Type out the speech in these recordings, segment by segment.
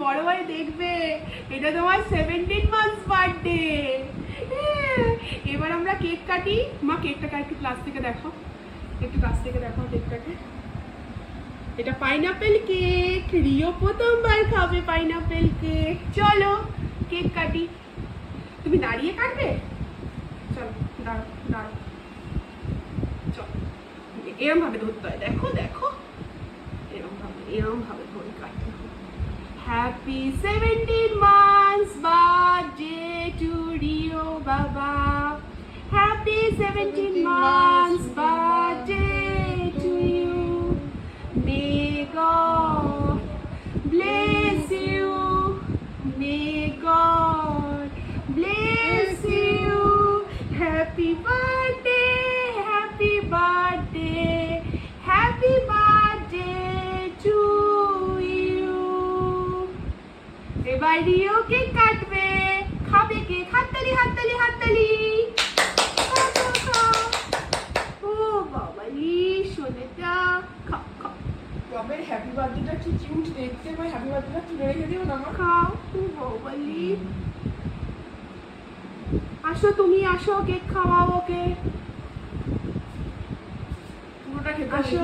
বড় হয়ে দেখবে এটা তোমার 17 মান্থস বার্থডে। এবার আমরা কেক কাটি। মা কেকটাকে একটু ক্লাস থেকে দেখো, একটু কাছ থেকে দেখো কেকটাকে। এটা পাইনাপেল কেক, রিও প্রথমবার খাবে পাইনাপেল কেক। চলো কেক কাটি। তুমি দাঁড়িয়ে কাটবে? চলো দাঁড়াও দাঁড়াও, চলো এরম ভাবে ধরতে হয়, দেখো দেখো এরম ভাবে ধরে কাটতে হবে। Happy 17 months birthday to Rio Baba. Happy 17 months birthday to you. May God bless you. May God bless you. Happy birthday, happy birthday, happy birthday to you. এবার রিও কেক কাটবে, খাবে কেক। হাততালি হাততালি হাততালি। ও বাবালি সোনাটা, খাও খাও। বাবার হ্যাপি বার্থডেটা কি কিউট দেখতে, ভাই হ্যাপি বার্থডেটা তুলে রেখে দিও না আমার। খাও। ও বাবালি, আসো তুমি আসো, কেক খাওয়াও ওকে। পুরোটা খেতে আসো।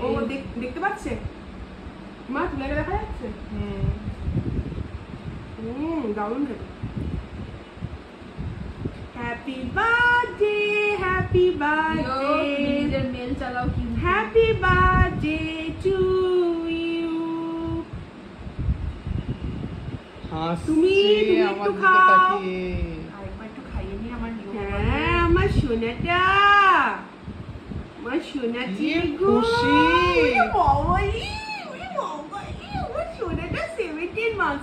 ও ও দেখতে পাচ্ছে? মা তুলে দেখা যাচ্ছে? দারুণ খেতে। হ্যাপি বার্থডে, হ্যাপি বার্থডে, নিজের মেল চালাও কি হ্যাপি বার্থডে টু ইউ। তুমি একটু খাও। আরেকবার একটু খাইয়ে নি আমার রিও। হ্যাঁ আমার সোনাটা, আমার সোনাটি খুশি। আমার সোনাটা 17 মাস।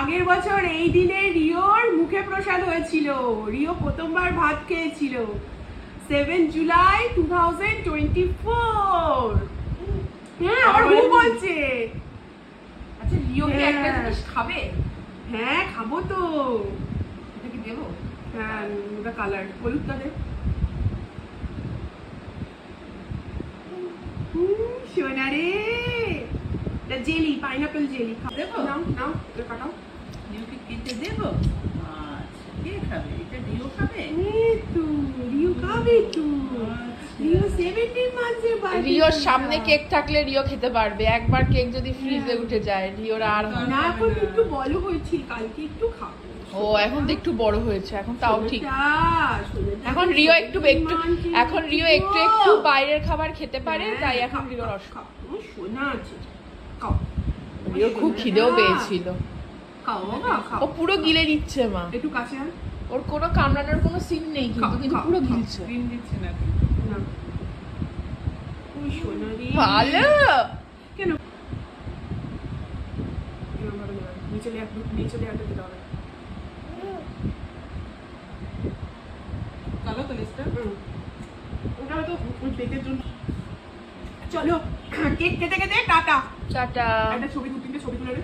আগের বছর এই দিনে রিওর মুখে প্রসাদ হয়েছিল। রিও প্রথমবার ভাত খেয়েছিল 7 জুলাই 2024। হ্যাঁ আবার ও বলছে। আচ্ছা রিও কি হ্যাঁ। একটা জিনিস খাবে? হ্যাঁ খাবো তো। এটা কি দেবো? হ্যাঁ ওটা কালার হলুদটা দে। সোনা রে, এটা জেলি, পাইনাপেল জেলি। দেবো? নাও নাও এটা কাটাও। রিওকে কেটে দেবো? আচ্ছা কে খাবে? এটা রিও খাবে? এই তো রিও খাবে তো। রিও 17 মাসের বার্থডে। রিওর সামনে কেক থাকলে রিও খেতে পারবে। একবার কেক যদি ফ্রিজে উঠে যায় রিওর আর হয় না না। এখন একটু বড় হয়েছিল, কালকে একটু খাবো। ও এখন তো একটু বড় হয়েছে, এখন তাও ঠিক। সোনাটা, এখন রিও একটু একটু মানছি এখন রিও একটু গো। একটু বাইরের খাবার খেতে পারে, হ্যাঁ, তাই এখন খাও, রিওর খাও, অসুখ। খাও। আমার সোনা আছে, খাও। রিও খুব সোনাটা। খিদেও পেয়েছিল। খাও বাবা, খাও। ও পুরো গিলে নিচ্ছে মা। একটু কাছে আন। ওর কোনো কামড়ানোর কোনো সিন নেই কিন্তু, কিন্তু পুরো গিলছে। দিন দিচ্ছে না। না। ওই সোনা রে। ভালো। কেন? এরকম ভাবে নেবে। নিচে লেয়ারটা দিতে হবে। কালো তো লিস্টটা। ওটা হয়তো ওই কেকের জন্য। চলো কেক কেটে কেটে টাটা। টাটা। একটা ছবি, 2-3টে ছবি তুলে নে।